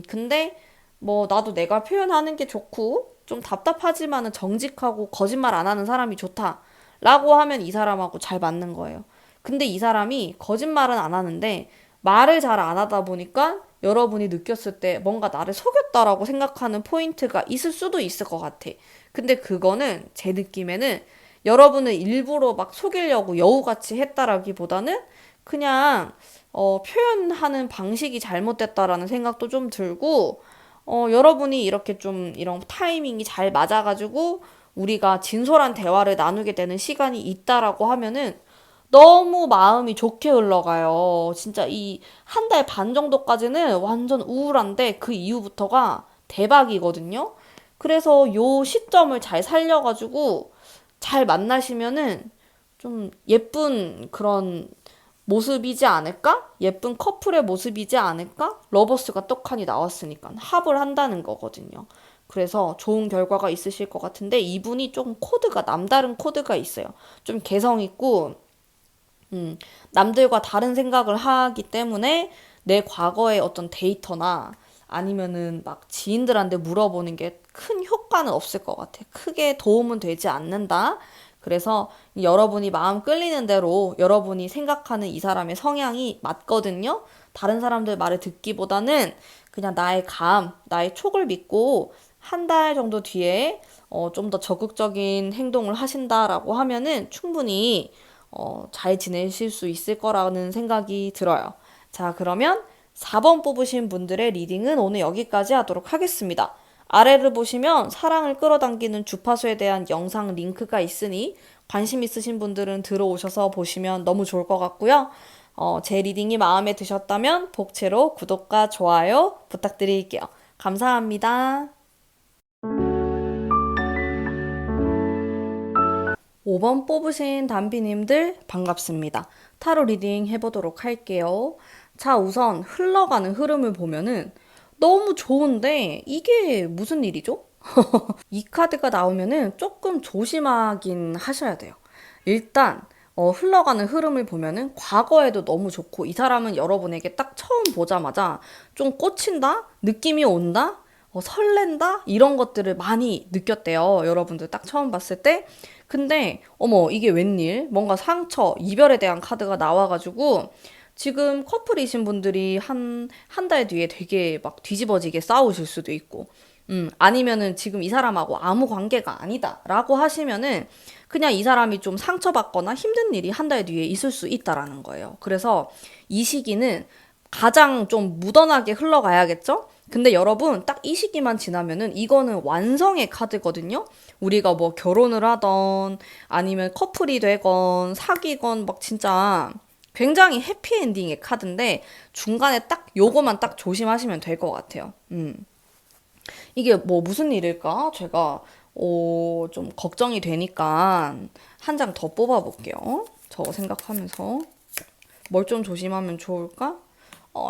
근데 뭐 나도 내가 표현하는 게 좋고 좀 답답하지만은 정직하고 거짓말 안 하는 사람이 좋다. 라고 하면 이 사람하고 잘 맞는 거예요. 근데 이 사람이 거짓말은 안 하는데 말을 잘 안 하다 보니까 여러분이 느꼈을 때 뭔가 나를 속였다라고 생각하는 포인트가 있을 수도 있을 것 같아. 근데 그거는 제 느낌에는 여러분을 일부러 막 속이려고 여우같이 했다라기보다는 그냥 표현하는 방식이 잘못됐다라는 생각도 좀 들고 여러분이 이렇게 좀 이런 타이밍이 잘 맞아가지고 우리가 진솔한 대화를 나누게 되는 시간이 있다라고 하면은 너무 마음이 좋게 흘러가요. 진짜 이 한 달 반 정도까지는 완전 우울한데 그 이후부터가 대박이거든요. 그래서 요 시점을 잘 살려가지고 잘 만나시면은 좀 예쁜 그런 모습이지 않을까? 예쁜 커플의 모습이지 않을까? 러버스가 떡하니 나왔으니까 합을 한다는 거거든요. 그래서 좋은 결과가 있으실 것 같은데 이분이 조금 코드가 남다른 코드가 있어요. 좀 개성 있고 남들과 다른 생각을 하기 때문에 내 과거의 어떤 데이터나 아니면은 막 지인들한테 물어보는 게 큰 효과는 없을 것 같아. 크게 도움은 되지 않는다. 그래서 여러분이 마음 끌리는 대로 여러분이 생각하는 이 사람의 성향이 맞거든요. 다른 사람들 말을 듣기보다는 그냥 나의 감, 나의 촉을 믿고 한 달 정도 뒤에 좀 더 적극적인 행동을 하신다라고 하면은 충분히 잘 지내실 수 있을 거라는 생각이 들어요. 자, 그러면 4번 뽑으신 분들의 리딩은 오늘 여기까지 하도록 하겠습니다. 아래를 보시면 사랑을 끌어당기는 주파수에 대한 영상 링크가 있으니 관심 있으신 분들은 들어오셔서 보시면 너무 좋을 것 같고요. 제 리딩이 마음에 드셨다면 복채로 구독과 좋아요 부탁드릴게요. 감사합니다. 5번 뽑으신 단비님들 반갑습니다. 타로 리딩 해보도록 할게요. 자, 우선 흘러가는 흐름을 보면은 너무 좋은데 이게 무슨 일이죠? 이 카드가 나오면은 조금 조심하긴 하셔야 돼요. 일단 흘러가는 흐름을 보면은 과거에도 너무 좋고 이 사람은 여러분에게 딱 처음 보자마자 좀 꽂힌다? 느낌이 온다? 설렌다? 이런 것들을 많이 느꼈대요. 여러분들 딱 처음 봤을 때. 근데 어머 이게 웬일? 뭔가 상처, 이별에 대한 카드가 나와가지고 지금 커플이신 분들이 한 달 뒤에 되게 막 뒤집어지게 싸우실 수도 있고 아니면은 지금 이 사람하고 아무 관계가 아니다라고 하시면은 그냥 이 사람이 좀 상처받거나 힘든 일이 한 달 뒤에 있을 수 있다라는 거예요. 그래서 이 시기는 가장 좀 무던하게 흘러가야겠죠? 근데 여러분, 딱 이 시기만 지나면은 이거는 완성의 카드거든요? 우리가 뭐 결혼을 하던 아니면 커플이 되건 사귀건 막 진짜 굉장히 해피엔딩의 카드인데 중간에 딱 요거만 딱 조심하시면 될 것 같아요. 이게 뭐 무슨 일일까? 제가 좀 걱정이 되니까 한 장 더 뽑아볼게요. 저거 생각하면서 뭘 좀 조심하면 좋을까?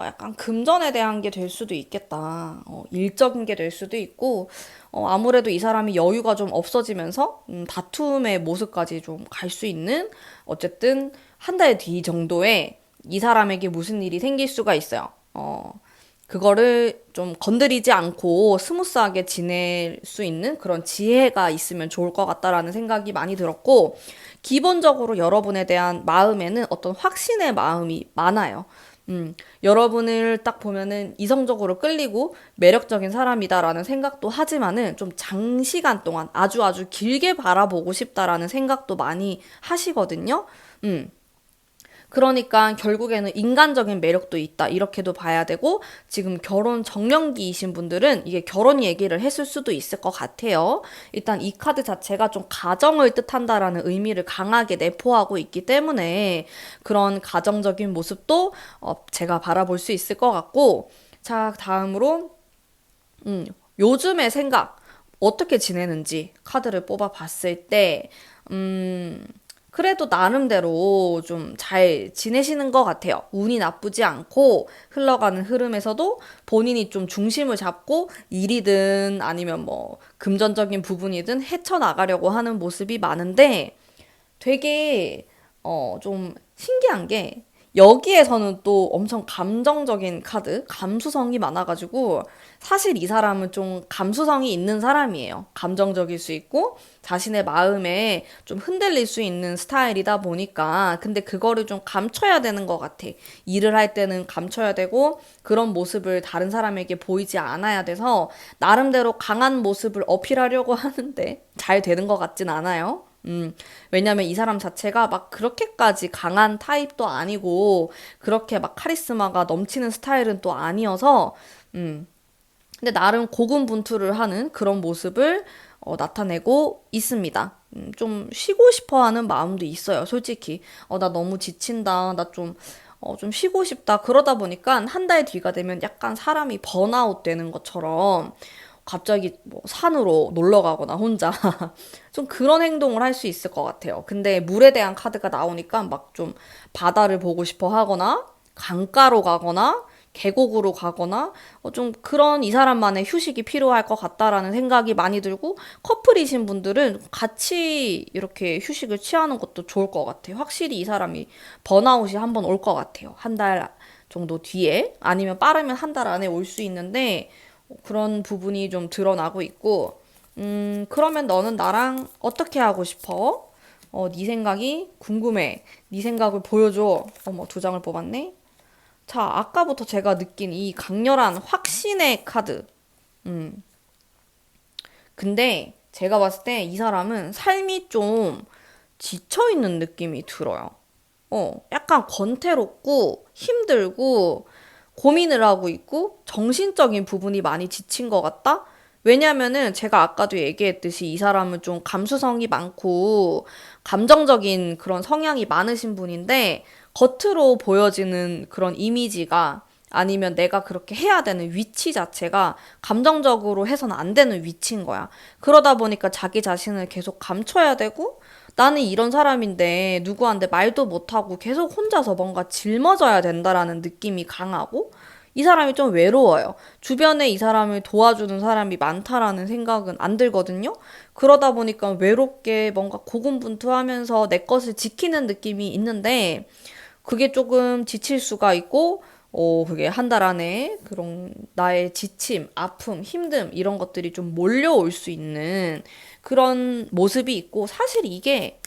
약간 금전에 대한 게 될 수도 있겠다. 일적인 게 될 수도 있고, 아무래도 이 사람이 여유가 좀 없어지면서, 다툼의 모습까지 좀 갈 수 있는, 어쨌든, 한 달 뒤 정도에 이 사람에게 무슨 일이 생길 수가 있어요. 그거를 좀 건드리지 않고 스무스하게 지낼 수 있는 그런 지혜가 있으면 좋을 것 같다라는 생각이 많이 들었고, 기본적으로 여러분에 대한 마음에는 어떤 확신의 마음이 많아요. 여러분을 딱 보면은 이성적으로 끌리고 매력적인 사람이다라는 생각도 하지만은 좀 장시간 동안 아주 아주 길게 바라보고 싶다라는 생각도 많이 하시거든요. 음. 그러니까 결국에는 인간적인 매력도 있다. 이렇게도 봐야 되고, 지금 결혼 정년기이신 분들은 이게 결혼 얘기를 했을 수도 있을 것 같아요. 일단 이 카드 자체가 좀 가정을 뜻한다라는 의미를 강하게 내포하고 있기 때문에 그런 가정적인 모습도 제가 바라볼 수 있을 것 같고, 자, 다음으로, 요즘의 생각, 어떻게 지내는지 카드를 뽑아 봤을 때, 그래도 나름대로 좀 잘 지내시는 것 같아요. 운이 나쁘지 않고 흘러가는 흐름에서도 본인이 좀 중심을 잡고 일이든 아니면 뭐 금전적인 부분이든 헤쳐나가려고 하는 모습이 많은데 되게 좀 신기한 게 여기에서는 또 엄청 감정적인 카드, 감수성이 많아가지고 사실 이 사람은 좀 감수성이 있는 사람이에요. 감정적일 수 있고 자신의 마음에 좀 흔들릴 수 있는 스타일이다 보니까 근데 그거를 좀 감춰야 되는 것 같아. 일을 할 때는 감춰야 되고 그런 모습을 다른 사람에게 보이지 않아야 돼서 나름대로 강한 모습을 어필하려고 하는데 잘 되는 것 같진 않아요. 왜냐면 이 사람 자체가 막 그렇게까지 강한 타입도 아니고, 그렇게 막 카리스마가 넘치는 스타일은 또 아니어서, 근데 나름 고군분투를 하는 그런 모습을 나타내고 있습니다. 좀 쉬고 싶어 하는 마음도 있어요, 솔직히. 나 너무 지친다. 좀 쉬고 싶다. 그러다 보니까 한 달 뒤가 되면 약간 사람이 번아웃 되는 것처럼 갑자기 뭐 산으로 놀러 가거나 혼자 좀 그런 행동을 할 수 있을 것 같아요. 근데 물에 대한 카드가 나오니까 막 좀 바다를 보고 싶어 하거나 강가로 가거나 계곡으로 가거나 좀 그런 이 사람만의 휴식이 필요할 것 같다라는 생각이 많이 들고 커플이신 분들은 같이 이렇게 휴식을 취하는 것도 좋을 것 같아요. 확실히 이 사람이 번아웃이 한번 올 것 같아요. 한 달 정도 뒤에 아니면 빠르면 한 달 안에 올 수 있는데 그런 부분이 좀 드러나고 있고 그러면 너는 나랑 어떻게 하고 싶어? 네 생각이 궁금해. 네 생각을 보여줘. 어머, 두 장을 뽑았네. 자, 아까부터 제가 느낀 이 강렬한 확신의 카드. 근데 제가 봤을 때 이 사람은 삶이 좀 지쳐있는 느낌이 들어요. 약간 권태롭고 힘들고 고민을 하고 있고 정신적인 부분이 많이 지친 것 같다? 왜냐면은 제가 아까도 얘기했듯이 이 사람은 좀 감수성이 많고 감정적인 그런 성향이 많으신 분인데 겉으로 보여지는 그런 이미지가 아니면 내가 그렇게 해야 되는 위치 자체가 감정적으로 해서는 안 되는 위치인 거야. 그러다 보니까 자기 자신을 계속 감춰야 되고 나는 이런 사람인데 누구한테 말도 못하고 계속 혼자서 뭔가 짊어져야 된다라는 느낌이 강하고 이 사람이 좀 외로워요. 주변에 이 사람을 도와주는 사람이 많다라는 생각은 안 들거든요. 그러다 보니까 외롭게 뭔가 고군분투하면서 내 것을 지키는 느낌이 있는데 그게 조금 지칠 수가 있고 그게 한 달 안에 그런 나의 지침, 아픔, 힘듦 이런 것들이 좀 몰려올 수 있는 그런 모습이 있고 사실 이게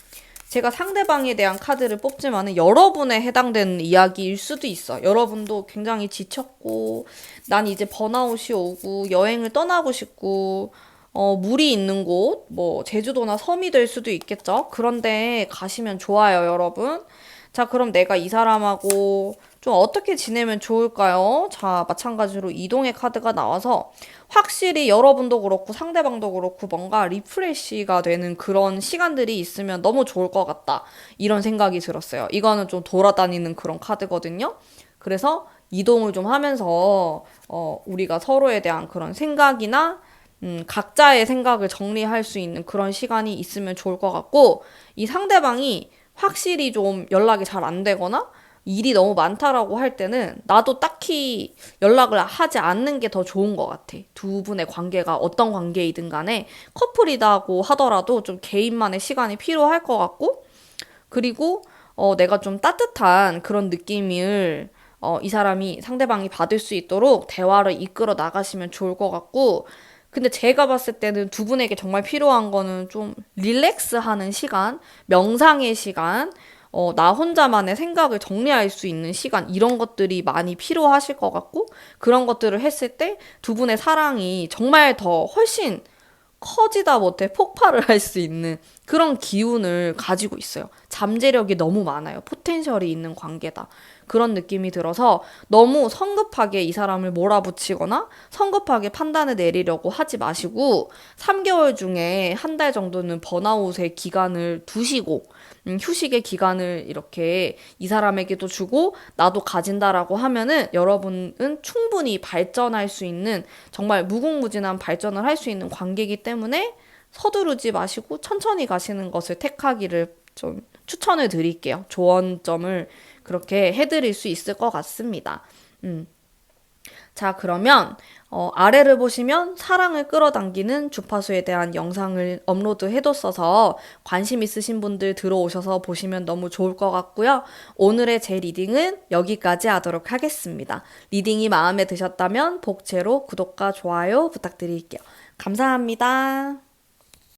제가 상대방에 대한 카드를 뽑지만은 여러분에 해당되는 이야기일 수도 있어. 여러분도 굉장히 지쳤고, 난 이제 번아웃이 오고, 여행을 떠나고 싶고, 물이 있는 곳, 뭐, 제주도나 섬이 될 수도 있겠죠? 그런데 가시면 좋아요, 여러분. 자, 그럼 내가 이 사람하고 좀 어떻게 지내면 좋을까요? 자, 마찬가지로 이동의 카드가 나와서 확실히 여러분도 그렇고 상대방도 그렇고 뭔가 리프레시가 되는 그런 시간들이 있으면 너무 좋을 것 같다. 이런 생각이 들었어요. 이거는 좀 돌아다니는 그런 카드거든요. 그래서 이동을 좀 하면서 우리가 서로에 대한 그런 생각이나 각자의 생각을 정리할 수 있는 그런 시간이 있으면 좋을 것 같고 이 상대방이 확실히 좀 연락이 잘 안 되거나 일이 너무 많다라고 할 때는 나도 딱히 연락을 하지 않는 게 더 좋은 것 같아. 두 분의 관계가 어떤 관계이든 간에 커플이다고 하더라도 좀 개인만의 시간이 필요할 것 같고 그리고 내가 좀 따뜻한 그런 느낌을 이 사람이 상대방이 받을 수 있도록 대화를 이끌어 나가시면 좋을 것 같고 근데 제가 봤을 때는 두 분에게 정말 필요한 거는 좀 릴렉스 하는 시간, 명상의 시간, 나 혼자만의 생각을 정리할 수 있는 시간, 이런 것들이 많이 필요하실 것 같고, 그런 것들을 했을 때 두 분의 사랑이 정말 더 훨씬 커지다 못해 폭발을 할 수 있는 그런 기운을 가지고 있어요. 잠재력이 너무 많아요. 포텐셜이 있는 관계다. 그런 느낌이 들어서 너무 성급하게 이 사람을 몰아붙이거나 성급하게 판단을 내리려고 하지 마시고 3개월 중에 한 달 정도는 번아웃의 기간을 두시고 휴식의 기간을 이렇게 이 사람에게도 주고 나도 가진다라고 하면은 여러분은 충분히 발전할 수 있는 정말 무궁무진한 발전을 할 수 있는 관계이기 때문에 서두르지 마시고 천천히 가시는 것을 택하기를 좀 추천을 드릴게요. 조언점을 그렇게 해드릴 수 있을 것 같습니다. 자, 그러면 아래를 보시면 사랑을 끌어당기는 주파수에 대한 영상을 업로드 해뒀어서 관심 있으신 분들 들어오셔서 보시면 너무 좋을 것 같고요. 오늘의 제 리딩은 여기까지 하도록 하겠습니다. 리딩이 마음에 드셨다면 복채로 구독과 좋아요 부탁드릴게요. 감사합니다.